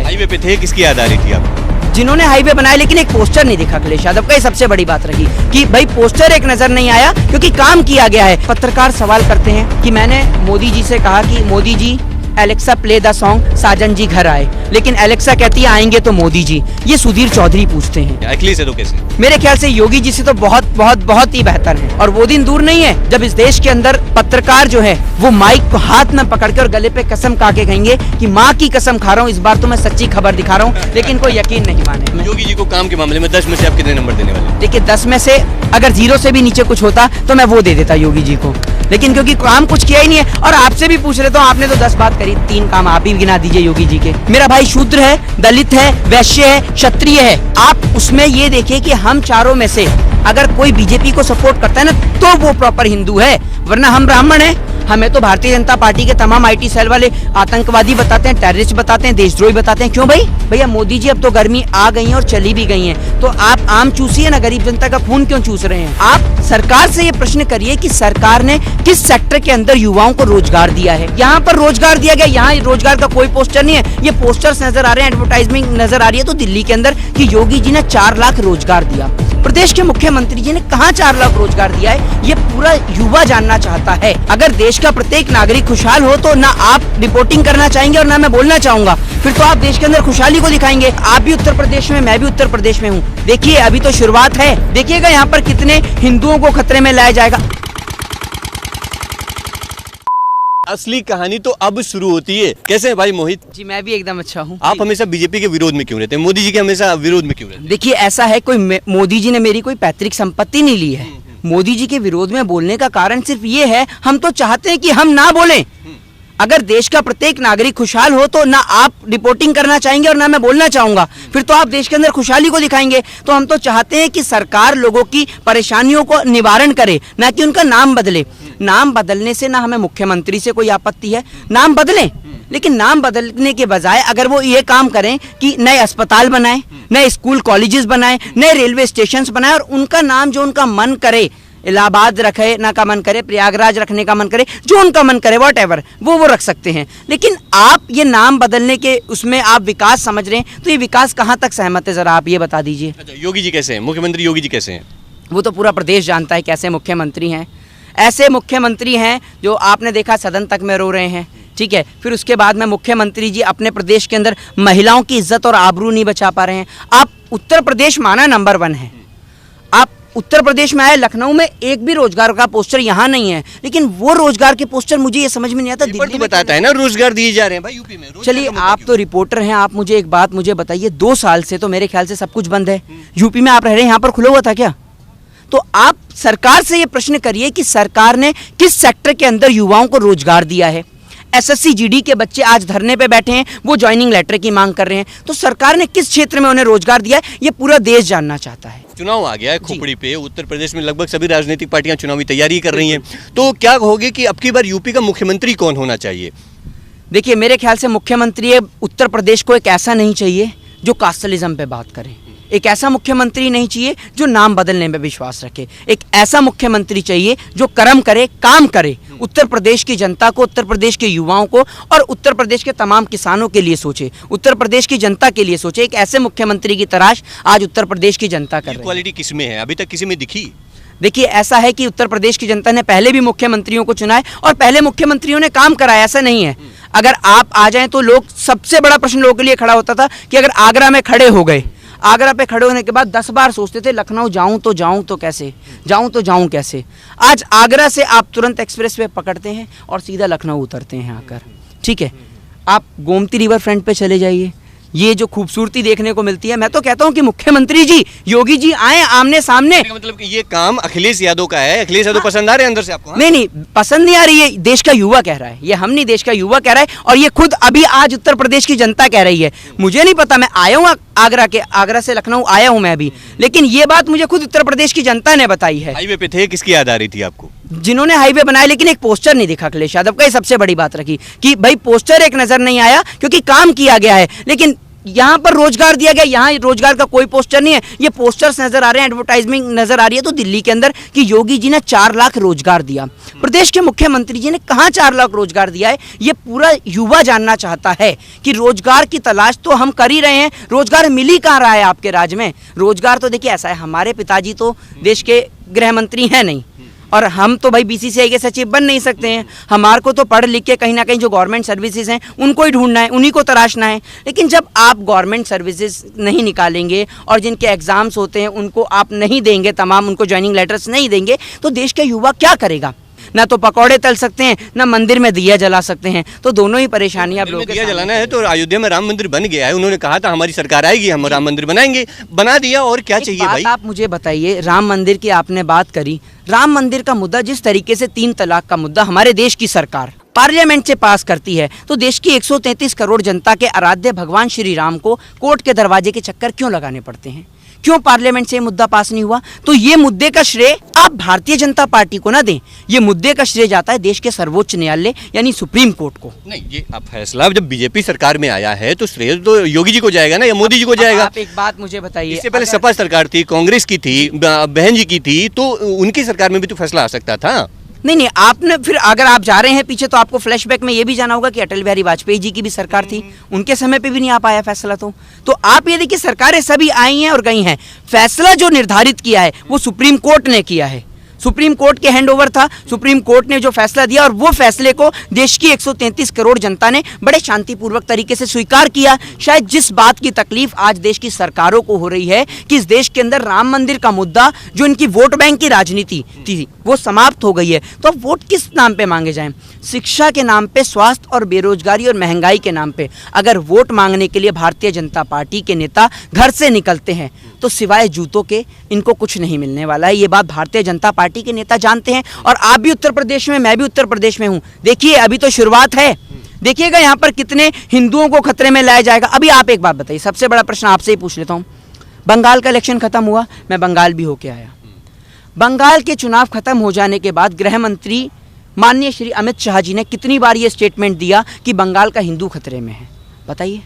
Highway पे थे, किसकी याद आ रही थी आपको? जिन्होंने हाईवे बनाया, लेकिन एक पोस्टर नहीं दिखा अखिलेश यादव का। ये सबसे बड़ी बात रही कि भाई पोस्टर एक नजर नहीं आया, क्योंकि काम किया गया है। पत्रकार सवाल करते हैं कि मैंने मोदी जी से कहा कि Modi ji Alexa play the song साजन जी घर आए, लेकिन एलेक्सा कहती है आएंगे तो मोदी जी। ये सुधीर चौधरी पूछते हैं। अखिलेश यादव कैसे? मेरे ख्याल से योगी जी से तो बहुत बहुत बहुत ही बेहतर है। और वो दिन दूर नहीं है जब इस देश के अंदर पत्रकार जो है वो माइक को हाथ में पकड़ के और गले पे कसम खा के कहेंगे कि माँ की कसम खा रहा हूँ, इस बार तो मैं सच्ची खबर दिखा रहा हूँ, लेकिन कोई यकीन नहीं माने। योगी जी को काम के मामले में 10 में से आप कितने नंबर देने वाले? देखिए 10 में से अगर 0 से भी नीचे कुछ होता तो मैं वो दे देता योगी जी को, लेकिन क्योंकि काम कुछ किया ही नहीं है। और आपसे भी पूछ लेता हूँ, आपने तो 10 बात करी, 3 काम आप ही गिना दीजिए योगी जी के। मेरा भाई शूद्र है, दलित है, वैश्य है, क्षत्रिय है। आप उसमें ये देखिए कि हम चारों में से अगर कोई बीजेपी को सपोर्ट करता है ना तो वो प्रॉपर हिंदू है, वरना हम ब्राह्मण हैं। हमें तो भारतीय जनता पार्टी के तमाम आईटी सेल वाले आतंकवादी बताते हैं, टेररिस्ट बताते हैं, देशद्रोही बताते हैं। क्यों भाई? भैया मोदी जी अब तो गर्मी आ गई है और चली भी गई है, तो आप आम चूसिए ना, गरीब जनता का खून क्यों चूस रहे हैं? आप सरकार से ये प्रश्न करिए कि सरकार ने किस सेक्टर के अंदर युवाओं को रोजगार दिया है। यहाँ पर रोजगार दिया गया, यहाँ रोजगार का कोई पोस्टर नहीं है। ये पोस्टर्स नजर आ रहे हैं, एडवर्टाइजमेंट नजर आ रही है तो दिल्ली के अंदर कि योगी जी ने 4 लाख रोजगार दिया। प्रदेश के मुख्यमंत्री जी ने कहाँ 4 लाख रोजगार दिया है, ये पूरा युवा जानना चाहता है। अगर देश का प्रत्येक नागरिक खुशहाल हो तो ना आप रिपोर्टिंग करना चाहेंगे और ना मैं बोलना चाहूंगा, फिर तो आप देश के अंदर खुशहाली को दिखाएंगे। आप भी उत्तर प्रदेश में, मैं भी उत्तर प्रदेश में हूँ। देखिए अभी तो शुरुआत है, देखिएगा यहाँ पर कितने हिंदुओं को खतरे में लाया जाएगा। असली कहानी तो अब शुरू होती है। कैसे है भाई मोहित? जी मैं भी एकदम अच्छा हूँ। आप हमेशा बीजेपी के विरोध में क्यों रहते हैं? मोदी जी के हमेशा विरोध में क्यों रहते हैं? देखिए ऐसा है, कोई मोदी जी ने मेरी कोई पैतृक संपत्ति नहीं ली है। मोदी जी के विरोध में बोलने का कारण सिर्फ ये है, हम तो चाहते हैं कि हम ना बोलें। अगर देश का प्रत्येक नागरिक खुशहाल हो तो ना आप रिपोर्टिंग करना चाहेंगे और ना मैं बोलना चाहूंगा, फिर तो आप देश के अंदर खुशहाली को दिखाएंगे। तो हम तो चाहते हैं कि सरकार लोगों की परेशानियों को निवारण करे, ना कि उनका नाम बदले। नाम बदलने से ना हमें मुख्यमंत्री से कोई आपत्ति है, नाम बदलें, लेकिन नाम बदलने के बजाय अगर वो ये काम करें कि नए अस्पताल बनाएं, नए स्कूल कॉलेजेस बनाएं, नए रेलवे स्टेशन बनाएं और उनका नाम जो उनका मन करे, इलाहाबाद रखे ना का मन करे, प्रयागराज रखने का मन करे, जो उनका मन करे, व्हाटएवर वो रख सकते हैं। लेकिन आप ये नाम बदलने के उसमें आप विकास समझ रहे हैं, तो ये विकास कहाँ तक सहमत है, जरा आप ये बता दीजिए। अच्छा, योगी जी कैसे हैं? मुख्यमंत्री योगी जी कैसे हैं? वो तो पूरा प्रदेश जानता है कैसे मुख्यमंत्री हैं। ऐसे मुख्यमंत्री हैं जो आपने देखा सदन तक में रो रहे हैं, ठीक है। फिर उसके बाद में मुख्यमंत्री जी अपने प्रदेश के अंदर महिलाओं की इज्जत और आबरू नहीं बचा पा रहे हैं। आप उत्तर प्रदेश माना नंबर 1 है, आप उत्तर प्रदेश में आए, लखनऊ में एक भी रोजगार का पोस्टर यहाँ नहीं है, लेकिन वो रोजगार के पोस्टर मुझे ये समझ में नहीं आता दिल्ली में बताता है ना रोजगार दिए जा रहे हैं भाई यूपी में। चलिए आप तो रिपोर्टर हैं, आप मुझे एक बात मुझे बताइए, 2 साल से तो मेरे ख्याल से सब कुछ बंद है। यूपी में आप रह रहे हैं, यहाँ पर खुला हुआ था क्या? तो आप सरकार से ये प्रश्न करिए कि सरकार ने किस सेक्टर के अंदर युवाओं को रोजगार दिया है। एसएससी जीडी के बच्चे आज धरने पे बैठे हैं, वो ज्वाइनिंग लेटर की मांग कर रहे हैं, तो सरकार ने किस क्षेत्र में उन्हें रोजगार दिया है, ये पूरा देश जानना चाहता है। चुनाव आ गया है खोपड़ी पे, उत्तर प्रदेश में लगभग सभी राजनीतिक पार्टियां चुनावी तैयारी कर रही हैं, तो क्या कहोगे कि अब की बार यूपी का मुख्यमंत्री कौन होना चाहिए? देखिए मेरे ख्याल से मुख्यमंत्री उत्तर प्रदेश को एक ऐसा नहीं चाहिए जो कास्टलिज्म पे बात करे, एक ऐसा मुख्यमंत्री नहीं चाहिए जो नाम बदलने में विश्वास रखे, एक ऐसा मुख्यमंत्री चाहिए जो कर्म करे, काम करे, उत्तर प्रदेश की जनता को, उत्तर प्रदेश के युवाओं को और उत्तर प्रदेश के तमाम किसानों के लिए सोचे, उत्तर प्रदेश की जनता के लिए सोचे। एक ऐसे मुख्यमंत्री की तलाश आज उत्तर प्रदेश की जनता कर रही है। क्वालिटी किसमें है? अभी तक किसी में दिखी? देखिए ऐसा है कि उत्तर प्रदेश की जनता ने पहले भी मुख्यमंत्रियों को चुना है और पहले मुख्यमंत्रियों ने काम कराया, ऐसा नहीं है। अगर आप आ जाएं तो लोग, सबसे बड़ा प्रश्न लोगों के लिए खड़ा होता था कि अगर आगरा में खड़े हो गए, आगरा पे खड़े होने के बाद 10 बार सोचते थे लखनऊ जाऊं तो कैसे, जाऊं तो जाऊं कैसे। आज आगरा से आप तुरंत एक्सप्रेस वे पकड़ते हैं और सीधा लखनऊ उतरते हैं आकर, ठीक है। आप गोमती रिवर फ्रंट पे चले जाइए, ये जो खूबसूरती देखने को मिलती है, मैं तो कहता हूं कि मुख्यमंत्री जी, योगी जी आए आमने सामने। मतलब कि ये काम अखिलेश यादव का है, अखिलेश यादव पसंद आ रहे हैं अंदर से आपको? नहीं पसंद नहीं आ रही है, देश का युवा कह रहा है, ये हम नहीं, देश का युवा कह रहा है, और ये खुद अभी आज उत्तर प्रदेश की जनता कह रही है। मुझे नहीं पता, मैं आया हूँ आगरा से लखनऊ आया हूँ मैं अभी, लेकिन ये बात मुझे खुद उत्तर प्रदेश की जनता ने बताई है। हाईवे पे थे, किसकी याद आ रही थी आपको? जिन्होंने हाईवे बनाया, लेकिन एक पोस्टर नहीं दिखा अखिलेश यादव का। ये सबसे बड़ी बात रखी कि भाई पोस्टर एक नजर नहीं आया, क्योंकि काम किया गया है। लेकिन यहाँ पर रोजगार दिया गया, यहाँ रोजगार का कोई पोस्टर नहीं है। ये पोस्टर्स नजर आ रहे हैं, एडवर्टाइजमेंट नजर आ रही है तो दिल्ली के अंदर कि योगी जी ने 4 लाख रोजगार दिया। प्रदेश के मुख्यमंत्री जी ने कहाँ 4 लाख रोजगार दिया है? ये पूरा युवा जानना चाहता है कि रोजगार की तलाश तो हम कर ही रहे हैं, रोजगार मिल ही कहाँ रहा है आपके राज्य में? रोजगार तो देखिए ऐसा है, हमारे पिताजी तो देश के गृह मंत्री हैं नहीं, और हम तो भाई बीसीसीआई के सचिव बन नहीं सकते हैं। हमारे को तो पढ़ लिख के कहीं ना कहीं जो गवर्नमेंट सर्विसेज हैं उनको ही ढूंढना है, उन्हीं को तराशना है। लेकिन जब आप गवर्नमेंट सर्विसेज नहीं निकालेंगे और जिनके एग्जाम्स होते हैं उनको आप नहीं देंगे, तमाम उनको ज्वाइनिंग लेटर्स नहीं देंगे, तो देश का युवा क्या करेगा? ना तो पकौड़े तल सकते हैं, ना मंदिर में दिया जला सकते हैं। तो दोनों ही परेशानियां आप लोगों के दिया सामने जलाना है तो अयोध्या में राम मंदिर बन गया है। उन्होंने कहा था हमारी सरकार आएगी, हम राम मंदिर बनाएंगे, बना दिया, और क्या चाहिए भाई? आप मुझे बताइए, राम मंदिर की आपने बात करी, राम मंदिर का मुद्दा जिस तरीके से 3 तलाक का मुद्दा हमारे देश की सरकार पार्लियामेंट से पास करती है, तो देश की 133 करोड़ जनता के आराध्य भगवान श्री राम को कोर्ट के दरवाजे के चक्कर क्यों लगाने पड़ते हैं? क्यों पार्लियामेंट से ये मुद्दा पास नहीं हुआ? तो ये मुद्दे का श्रेय आप भारतीय जनता पार्टी को ना दें, ये मुद्दे का श्रेय जाता है देश के सर्वोच्च न्यायालय यानी सुप्रीम कोर्ट को। नहीं, ये अब फैसला जब बीजेपी सरकार में आया है तो श्रेय तो योगी जी को जाएगा ना, या मोदी जी को जाएगा? आप एक बात मुझे बताइए, इससे पहले सपा सरकार थी, कांग्रेस की थी, बहन जी की थी, तो उनकी सरकार में भी तो फैसला आ सकता था। नहीं, आपने फिर अगर आप जा रहे हैं पीछे तो आपको फ्लैशबैक में ये भी जाना होगा कि अटल बिहारी वाजपेयी जी की भी सरकार थी, उनके समय पे भी नहीं आ पाया फैसला। तो आप ये देखिए, सरकारें सभी आई हैं और गई हैं, फैसला जो निर्धारित किया है वो सुप्रीम कोर्ट ने किया है, सुप्रीम कोर्ट के हैंडओवर था, सुप्रीम कोर्ट ने जो फैसला दिया और वो फैसले को देश की 133 करोड़ जनता ने बड़े शांतिपूर्वक तरीके से स्वीकार किया। शायद जिस बात की तकलीफ आज देश की सरकारों को हो रही है कि इस देश के अंदर राम मंदिर का मुद्दा, जो इनकी वोट बैंक की राजनीति थी, वो समाप्त हो गई है। तो अब वोट किस नाम पे मांगे जाएं? शिक्षा के नाम पे, स्वास्थ्य और बेरोजगारी और महंगाई के नाम पे अगर वोट मांगने के लिए भारतीय जनता पार्टी के नेता घर से निकलते हैं तो सिवाय जूतों के इनको कुछ नहीं मिलने वाला है। ये बात भारतीय जनता पार्टी के नेता जानते हैं, और आप भी उत्तर प्रदेश में, मैं भी उत्तर प्रदेश में हूँ। देखिए अभी तो शुरुआत है, देखिएगा यहाँ पर कितने हिंदुओं को खतरे में लाया जाएगा। अभी आप एक बात बताइए, सबसे बड़ा प्रश्न आपसे ही पूछ लेता हूँ, बंगाल का इलेक्शन खत्म हुआ, मैं बंगाल भी होके आया। बंगाल के चुनाव खत्म हो जाने के बाद गृह मंत्री माननीय श्री अमित शाह जी ने कितनी बार ये स्टेटमेंट दिया कि बंगाल का हिंदू खतरे में है? बताइए,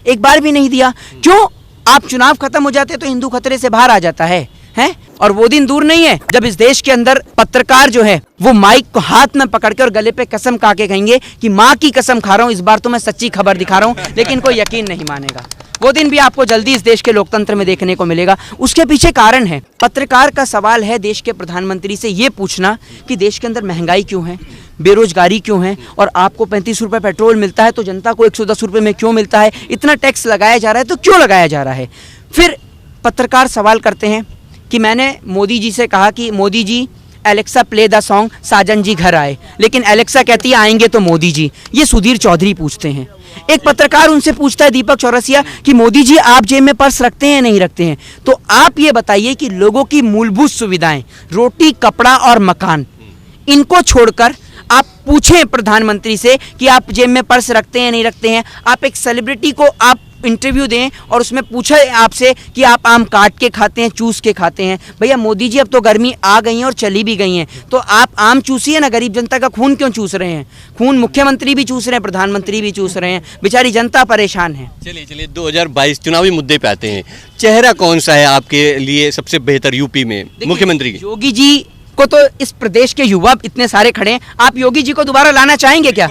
एक बार भी नहीं दिया। क्यों? आप चुनाव खत्म हो जाते तो हिंदू खतरे से बाहर आ जाता है, हैं? और वो दिन दूर नहीं है जब इस देश के अंदर पत्रकार जो है वो माइक को हाथ में पकड़ के और गले पे कसम खा के कहेंगे कि माँ की कसम खा रहा हूँ, इस बार तो मैं सच्ची खबर दिखा रहा हूँ, लेकिन कोई यकीन नहीं मानेगा। वो दिन भी आपको जल्दी इस देश के लोकतंत्र में देखने को मिलेगा। उसके पीछे कारण है, पत्रकार का सवाल है देश के प्रधानमंत्री से ये पूछना कि देश के अंदर महंगाई क्यों है, बेरोजगारी क्यों है, और आपको 35 रुपये पेट्रोल मिलता है तो जनता को 110 रुपये में क्यों मिलता है? इतना टैक्स लगाया जा रहा है तो क्यों लगाया जा रहा है? फिर पत्रकार सवाल करते हैं कि मैंने मोदी जी से कहा कि Modi ji Alexa play the song साजन जी घर आए, लेकिन एलेक्सा कहती है आएंगे तो मोदी जी। ये सुधीर चौधरी पूछते हैं। एक पत्रकार उनसे पूछता है, दीपक चौरसिया, कि मोदी जी आप जेब में पर्स रखते हैं नहीं रखते हैं? तो आप ये बताइए कि लोगों की मूलभूत सुविधाएं, रोटी, कपड़ा और मकान, इनको छोड़कर आप पूछें प्रधानमंत्री से कि आप जेब में पर्स रखते हैं नहीं रखते हैं। आप एक सेलिब्रिटी को आप इंटरव्यू दें और उसमें पूछा आपसे कि आप आम काट के खाते हैं, चूस के खाते हैं। भैया मोदी जी अब तो गर्मी आ गई है और चली भी गई हैं, तो आप आम चूसिए ना, गरीब जनता का खून क्यों चूस रहे हैं? खून मुख्यमंत्री भी चूस रहे हैं, प्रधानमंत्री भी चूस रहे हैं, बेचारी जनता परेशान है। चलिए 2022 चुनावी मुद्दे पे आते हैं। चेहरा कौन सा है आपके लिए सबसे बेहतर यूपी में मुख्यमंत्री के? योगी जी को तो इस प्रदेश के युवा इतने सारे खड़े हैं, आप योगी जी को दोबारा लाना चाहेंगे क्या?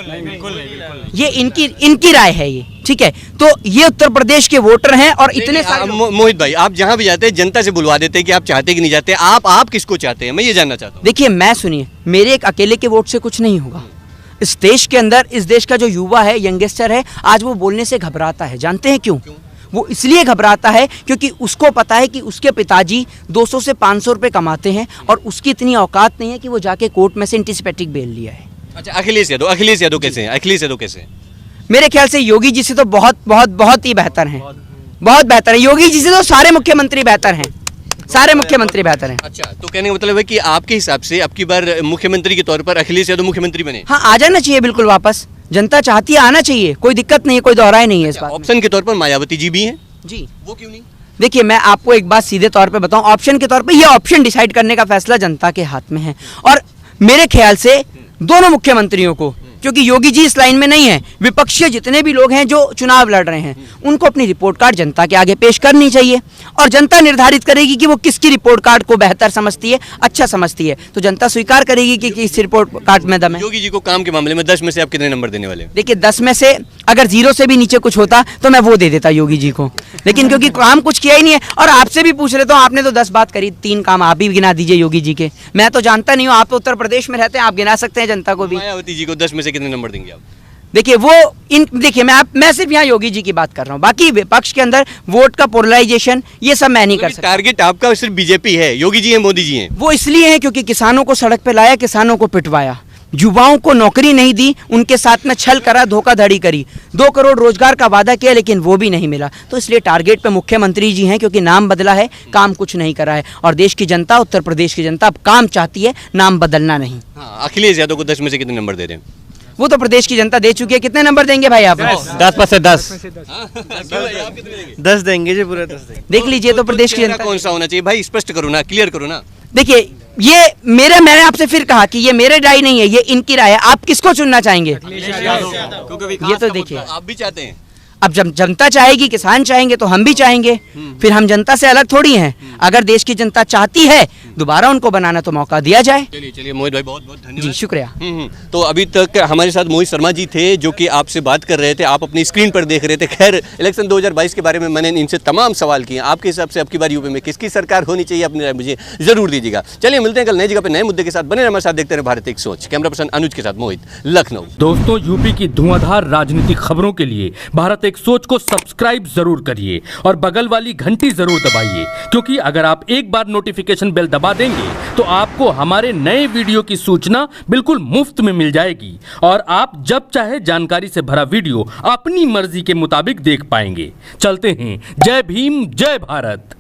ये इनकी राय है ये, ठीक है? तो ये उत्तर प्रदेश के वोटर हैं और इतने सारे मोहित भाई, आप जहां भी जाते हैं जनता से बुलवा देते हैं कि आप चाहते कि नहीं चाहते, आप किसको चाहते हैं? मैं ये जानना चाहता हूँ। देखिए मैं सुनिए, मेरे एक अकेले के वोट से कुछ नहीं होगा। इस देश के अंदर, इस देश का जो युवा है, यंगस्टर है, आज वो बोलने से घबराता है। जानते हैं क्यों? वो इसलिए घबराता है क्योंकि उसको पता है कि उसके पिताजी 200 से 500 रुपये कमाते हैं और उसकी इतनी औकात नहीं है कि वो जाके कोर्ट में से एंटीसिपेटिक बेल लिया है। अच्छा, अखिलेश यादव कैसे हैं? अखिलेश यादव कैसे हैं? मेरे ख्याल से योगी जी से तो बहुत ही बेहतर हैं, बहुत बेहतर है। योगी जी से तो सारे मुख्यमंत्री बेहतर हैं, सारे मुख्यमंत्री बेहतर हैं। अच्छा, तो कहने का मतलब है कि आपके हिसाब से अब की बार मुख्यमंत्री के तौर पर अखिलेश यादव मुख्यमंत्री बने? हाँ, आ जाना चाहिए बिल्कुल वापस, जनता चाहती है, आना चाहिए, कोई दिक्कत नहीं है, कोई दोहराए नहीं है इस बात। ऑप्शन के तौर पर मायावती जी भी हैं जी, वो क्यों नहीं? देखिए मैं आपको एक बात सीधे तौर पे बताऊं, ऑप्शन के तौर पे ये ऑप्शन डिसाइड करने का फैसला जनता के हाथ में है, और मेरे ख्याल से दोनों मुख्यमंत्रियों को, क्योंकि योगी जी इस लाइन में नहीं है। विपक्षी जितने भी लोग हैं जो चुनाव लड़ रहे हैं, उनको अपनी रिपोर्ट कार्ड जनता के आगे पेश करनी चाहिए और जनता निर्धारित करेगी कि वो किसकी रिपोर्ट कार्ड को बेहतर समझती है, अच्छा समझती है। तो जनता स्वीकार करेगी कि किस रिपोर्ट कार्ड में दम है। योगी जी को काम के मामले में 10 में से आप कितने नंबर देने वाले हैं? देखिए 10 में से अगर 0 से भी नीचे कुछ होता तो मैं वो दे देता योगी जी को, लेकिन क्योंकि काम कुछ किया ही नहीं है और आपसे भी पूछ रहे तो आपने तो 10 बात करी, 3 काम आप भी गिना दीजिए योगी जी के। मैं तो जानता नहीं हूँ, आप तो उत्तर प्रदेश में रहते हैं, आप गिना सकते हैं जनता को भी। मायावती जी को 10 में से कितने नंबर देंगे आप? देखिए देखिए मैं सिर्फ यहाँ योगी जी की बात कर रहा हूँ, बाकी विपक्ष के अंदर वोट का पोलराइजेशन ये सब मैं नहीं कर सकता। टारगेट आपका सिर्फ बीजेपी है, योगी जी हैं, मोदी जी हैं। वो इसलिए है क्योंकि किसानों को सड़क पे लाया, किसानों को पिटवाया, युवाओं को नौकरी नहीं दी, उनके साथ में छल करा, धोखाधड़ी करी, 2 करोड़ रोजगार का वादा किया लेकिन वो भी नहीं मिला। तो इसलिए टारगेट पे मुख्यमंत्री जी हैं, क्योंकि नाम बदला है, काम कुछ नहीं करा है। और देश की जनता, उत्तर प्रदेश की जनता अब काम चाहती है, नाम बदलना नहीं। हाँ, अखिलेश यादव को 10 में से कितने नंबर दे रहे हैं? वो तो प्रदेश की जनता दे चुकी है। कितने नंबर देंगे भाई आप? 10 में से 10 आप कितने देंगे? 10 देंगे जी, पूरे 10 देंगे। देख लीजिए तो प्रदेश की चेहरा जनता। कौन सा होना चाहिए भाई? स्पष्ट करो ना, क्लियर करो ना। देखिए ये मैंने आपसे फिर कहा कि ये मेरे राय नहीं है, ये इनकी राय है। आप किसको चुनना चाहेंगे? क्योंकि ये तो देखिए, आप भी चाहते हैं। अब जब जनता चाहेगी, किसान चाहेंगे तो हम भी चाहेंगे। फिर हम जनता से अलग थोड़ी हैं। अगर देश की जनता चाहती है दोबारा उनको बनाना तो मौका दिया जाए। चलिए मोहित भाई, बहुत बहुत धन्यवाद जी शुक्रिया। तो अभी तक हमारे साथ मोहित शर्मा जी थे जो कि आपसे बात कर रहे थे, आप अपनी स्क्रीन पर देख रहे थे। खैर, इलेक्शन 2022 के बारे में मैंने इनसे तमाम सवाल किए। आपके हिसाब से अब की बार यूपी में किसकी सरकार होनी चाहिए, अपनी राय मुझे जरूर दीजिएगा। चलिए मिलते हैं कल नई जगह पर नए मुद्दे के साथ। बने हमारे साथ, देखते रहे भारत एक सोच। कैमरा पर्सन अनुज के साथ मोहित, लखनऊ। दोस्तों, यूपी की धुआंधार राजनीतिक खबरों के लिए भारत एक सोच को सब्सक्राइब जरूर करिए और बगल वाली घंटी जरूर दबाइए, क्योंकि अगर आप एक बार नोटिफिकेशन बेल दबा देंगे तो आपको हमारे नए वीडियो की सूचना बिल्कुल मुफ्त में मिल जाएगी और आप जब चाहे जानकारी से भरा वीडियो अपनी मर्जी के मुताबिक देख पाएंगे। चलते हैं, जय भीम, जय भारत।